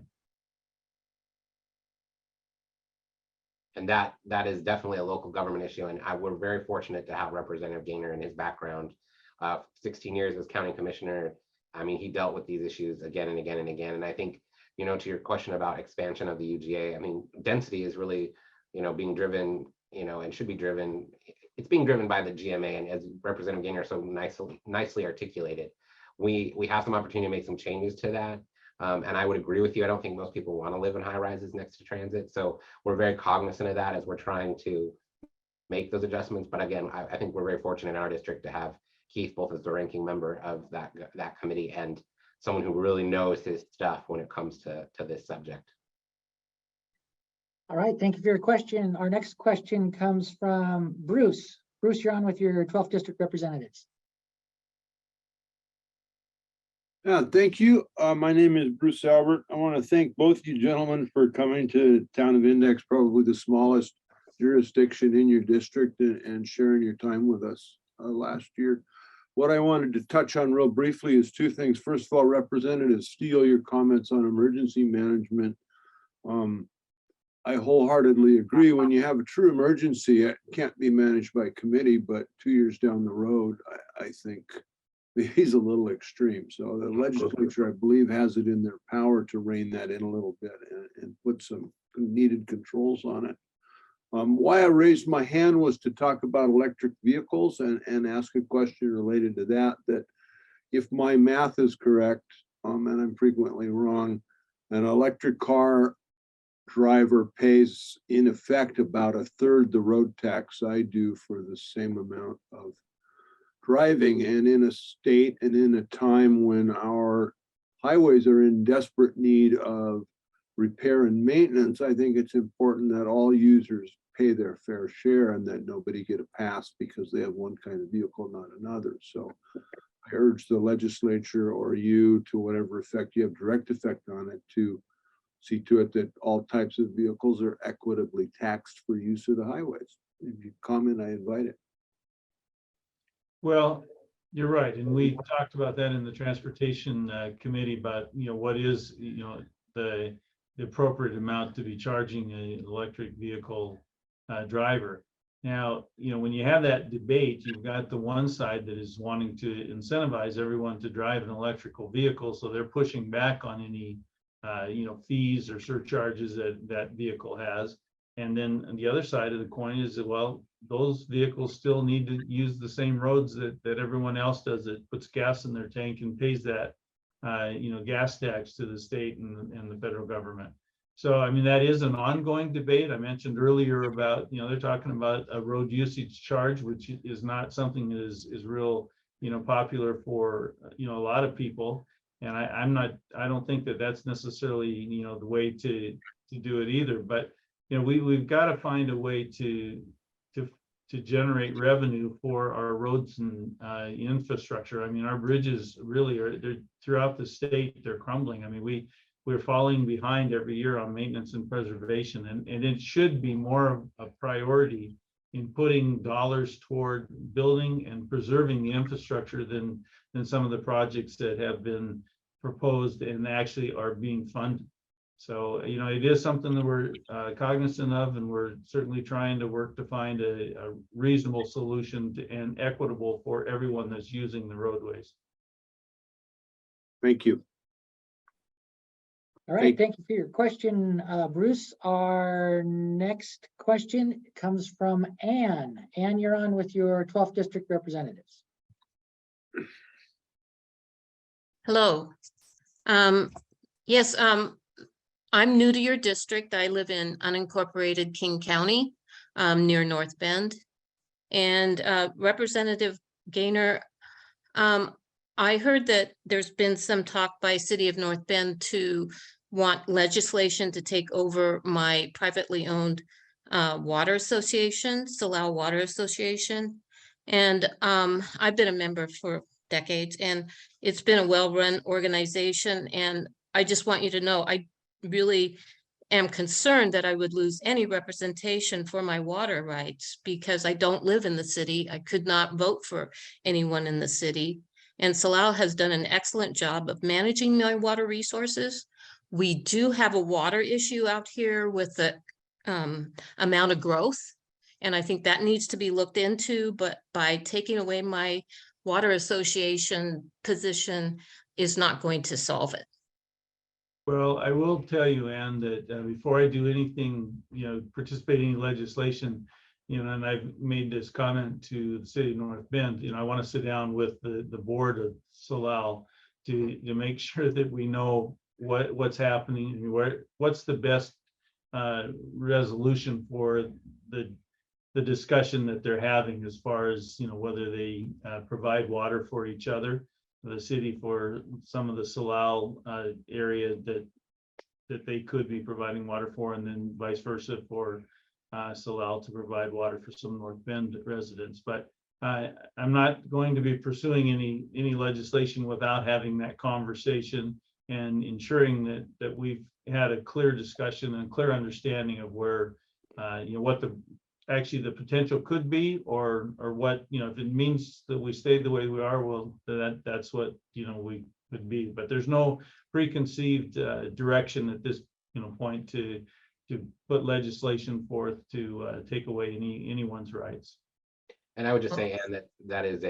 And that is definitely a local government issue. And we're very fortunate to have Representative Goehner and his background. 16 years as county commissioner. I mean, he dealt with these issues again and again and again. And I think, to your question about expansion of the UGA, I mean, density is really, being driven, and should be driven. It's being driven by the GMA, and as Representative Goehner so nicely articulated, we have some opportunity to make some changes to that. And I would agree with you. I don't think most people want to live in high rises next to transit. So we're very cognizant of that as we're trying to make those adjustments. But again, I think we're very fortunate in our district to have Keith both as the ranking member of that committee and someone who really knows his stuff when it comes to this subject. All right, thank you for your question. Our next question comes from Bruce. Bruce, you're on with your 12th district representatives. Yeah, thank you. My name is Bruce Albert. I want to thank both you gentlemen for coming to Town of Index, probably the smallest jurisdiction in your district, and sharing your time with us last year. What I wanted to touch on real briefly is two things. First of all, Representative Steele, your comments on emergency management. I wholeheartedly agree. When you have a true emergency, it can't be managed by committee, but 2 years down the road, I think he's a little extreme. So the legislature, I believe, has it in their power to rein that in a little bit and put some needed controls on it. Why I raised my hand was to talk about electric vehicles and ask a question related to that, that if my math is correct, and I'm frequently wrong, an electric car driver pays in effect about a third the road tax I do for the same amount of driving. And in a state and in a time when our highways are in desperate need of repair and maintenance, I think it's important that all users pay their fair share and that nobody get a pass because they have one kind of vehicle, not another. So I urge the legislature or you, to whatever effect you have direct effect on it, to see to it that all types of vehicles are equitably taxed for use of the highways. If you comment, I invite it. Well, you're right. And we talked about that in the transportation committee about, what is, the appropriate amount to be charging an electric vehicle driver. Now, when you have that debate, you've got the one side that is wanting to incentivize everyone to drive an electrical vehicle. So they're pushing back on any, fees or surcharges that vehicle has. And then the other side of the coin is that, well, those vehicles still need to use the same roads that everyone else does, that puts gas in their tank and pays that, gas tax to the state and the federal government. So, I mean, that is an ongoing debate. I mentioned earlier about, they're talking about a road usage charge, which is not something that is real, popular for, a lot of people. And I don't think that that's necessarily, the way to do it either. But, we've got to find a way to generate revenue for our roads and infrastructure. I mean, our bridges really they're throughout the state, they're crumbling. I mean, we're falling behind every year on maintenance and preservation, and it should be more of a priority in putting dollars toward building and preserving the infrastructure than some of the projects that have been proposed and actually are being funded. So, it is something that we're cognizant of, and we're certainly trying to work to find a reasonable solution and equitable for everyone that's using the roadways. Thank you. All right, thank you for your question, Bruce. Our next question comes from Ann. Ann, you're on with your 12th District representatives. Hello. Yes, I'm new to your district. I live in unincorporated King County, near North Bend. And Representative Goehner, I heard that there's been some talk by City of North Bend to want legislation to take over my privately owned water association, Steele Water Association. And I've been a member for decades, and it's been a well-run organization. And I just want you to know, I really am concerned that I would lose any representation for my water rights because I don't live in the city. I could not vote for anyone in the city. And Steele has done an excellent job of managing my water resources. We do have a water issue out here with the amount of growth. And I think that needs to be looked into, but by taking away my water association position is not going to solve it. Well, I will tell you, Ann, that before I do anything, participating in legislation, and I've made this comment to the City of North Bend, I want to sit down with the board of Steele to make sure that we know what's happening and what's the best resolution for the discussion that they're having as far as, whether they provide water for each other, the city for some of the Steele area that they could be providing water for, and then vice versa for Steele to provide water for some North Bend residents. But I'm not going to be pursuing any legislation without having that conversation and ensuring that we've had a clear discussion and clear understanding of where what the potential could be, or what, if it means that we stay the way we are, well, that's what we could be. But there's no preconceived direction at this point to put legislation forth to take away anyone's rights. And I would just say, Ann, that is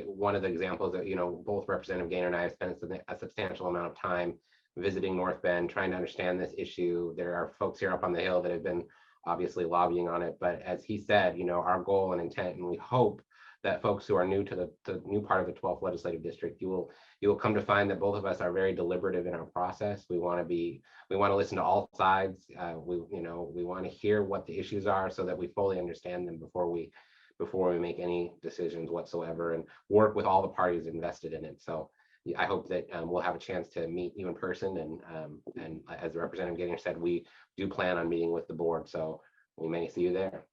one of the examples that, both Representative Gaynor and I have spent a substantial amount of time visiting North Bend, trying to understand this issue. There are folks here up on the Hill that have been obviously lobbying on it, but as he said, our goal and intent, and we hope that folks who are new to the new part of the 12th legislative district, you will come to find that both of us are very deliberative in our process. We want to listen to all sides. We want to hear what the issues are so that we fully understand them before we make any decisions whatsoever, and work with all the parties invested in it. So I hope that we'll have a chance to meet you in person, and as the Representative Gaynor said, we do plan on meeting with the board, so we may see you there.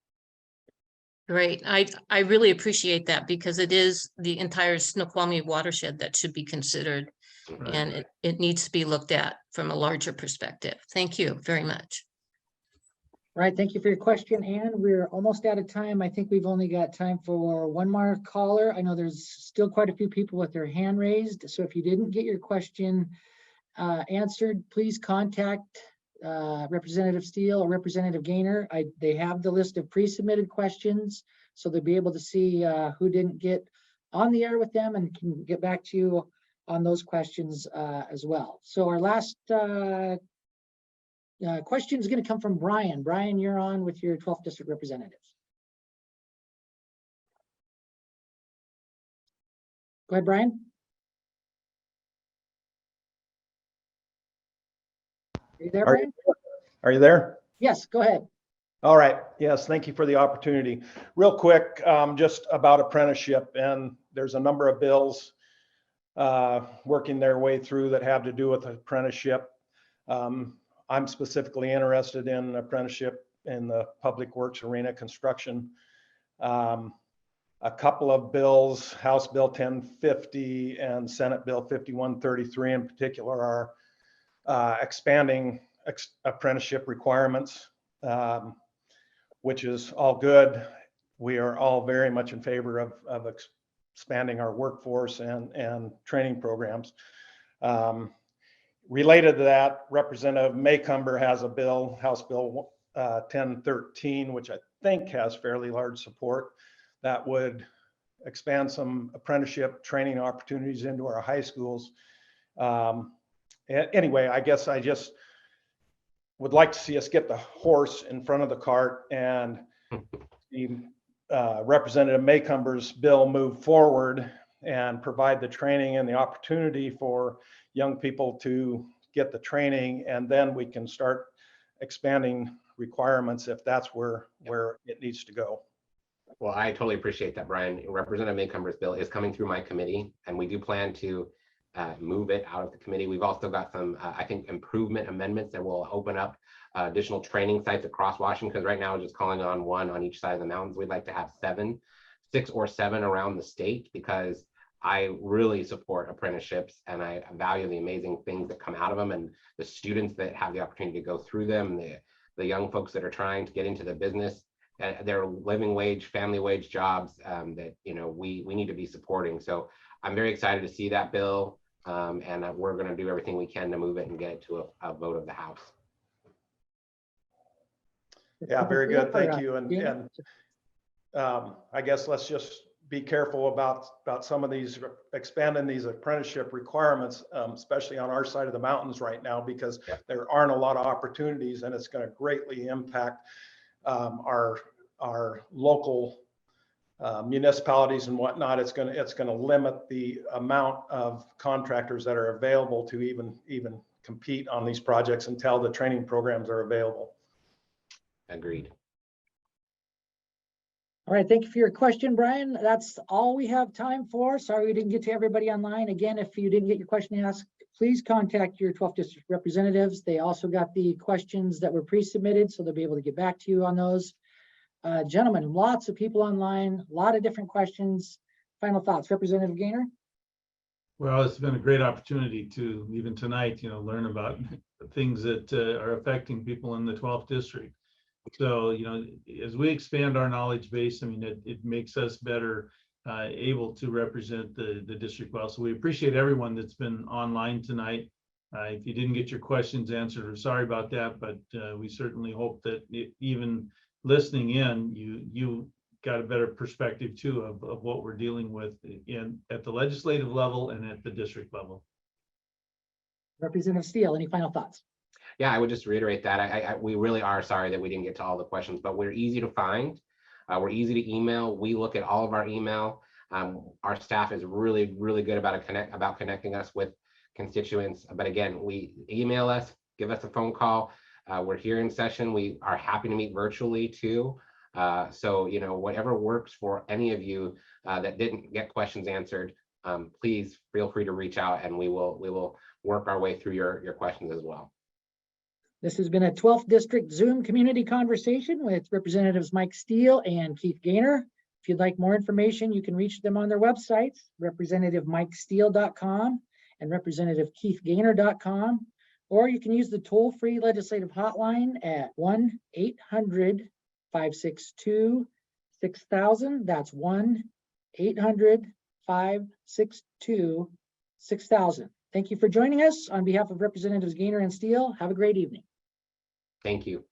Great. I really appreciate that, because it is the entire Snoqualmie watershed that should be considered, Right. and it needs to be looked at from a larger perspective. Thank you very much. All right, thank you for your question, Ann. We're almost out of time. I think we've only got time for one more caller. I know there's still quite a few people with their hand raised, so if you didn't get your question answered, please contact Representative Steele or Representative Gaynor. They have the list of pre-submitted questions, so they'll be able to see who didn't get on the air with them and can get back to you on those questions as well. So our last question is going to come from Brian. Brian, you're on with your 12th District Representatives. Go ahead, Brian. Are you there, Brian? Are you there? Yes, go ahead. All right. Yes, thank you for the opportunity. Real quick, just about apprenticeship, and there's a number of bills working their way through that have to do with apprenticeship. I'm specifically interested in apprenticeship in the public works arena, construction. A couple of bills, House Bill 1050 and Senate Bill 5133 in particular, are expanding apprenticeship requirements, which is all good. We are all very much in favor of expanding our workforce and training programs. Related to that, Representative Maycumber has a bill, House Bill 1013, which I think has fairly large support, that would expand some apprenticeship training opportunities into our high schools. Anyway, I guess I just would like to see us get the horse in front of the cart and the Representative Maycumber's bill move forward and provide the training and the opportunity for young people to get the training, and then we can start expanding requirements if that's where it needs to go. Well, I totally appreciate that, Brian. Representative Maycumber's bill is coming through my committee, and we do plan to move it out of the committee. We've also got some, I think, improvement amendments that will open up additional training sites across Washington, because right now we're just calling on one on each side of the mountains. We'd like to have 6 or 7 around the state, because I really support apprenticeships and I value the amazing things that come out of them, and the students that have the opportunity to go through them, the young folks that are trying to get into the business. They're living wage, family wage jobs that we need to be supporting. So I'm very excited to see that bill, and we're going to do everything we can to move it and get it to a vote of the House. Yeah, very good. Thank you. And I guess let's just be careful about some of these, expanding these apprenticeship requirements, especially on our side of the mountains right now, because there aren't a lot of opportunities, and it's going to greatly impact our local municipalities and whatnot. It's going to limit the amount of contractors that are available to even compete on these projects until the training programs are available. Agreed. All right, thank you for your question, Brian. That's all we have time for. Sorry we didn't get to everybody online. Again, if you didn't get your question asked, please contact your 12th District representatives. They also got the questions that were pre-submitted, so they'll be able to get back to you on those. Gentlemen, lots of people online, a lot of different questions. Final thoughts, Representative Gaynor? Well, it's been a great opportunity to, even tonight, learn about things that are affecting people in the 12th District. So, as we expand our knowledge base, it makes us better able to represent the district well. So we appreciate everyone that's been online tonight. If you didn't get your questions answered, we're sorry about that, but we certainly hope that even listening in, you got a better perspective too of what we're dealing with at the legislative level and at the district level. Representative Steele, any final thoughts? Yeah, I would just reiterate that we really are sorry that we didn't get to all the questions, but we're easy to find. We're easy to email. We look at all of our email. Our staff is really, really good about connecting us with constituents. But again, we email us, give us a phone call. We're here in session. We are happy to meet virtually too. So, you know, whatever works for any of you that didn't get questions answered, please feel free to reach out, and we will work our way through your questions as well. This has been a 12th District Zoom community conversation with Representatives Mike Steele and Keith Goehner. If you'd like more information, you can reach them on their websites, representativemikesteele.com and representativekeithgoehner.com, or you can use the toll-free legislative hotline at 1-800-562-6000. That's 1-800-562-6000. Thank you for joining us. On behalf of Representatives Goehner and Steele, have a great evening. Thank you.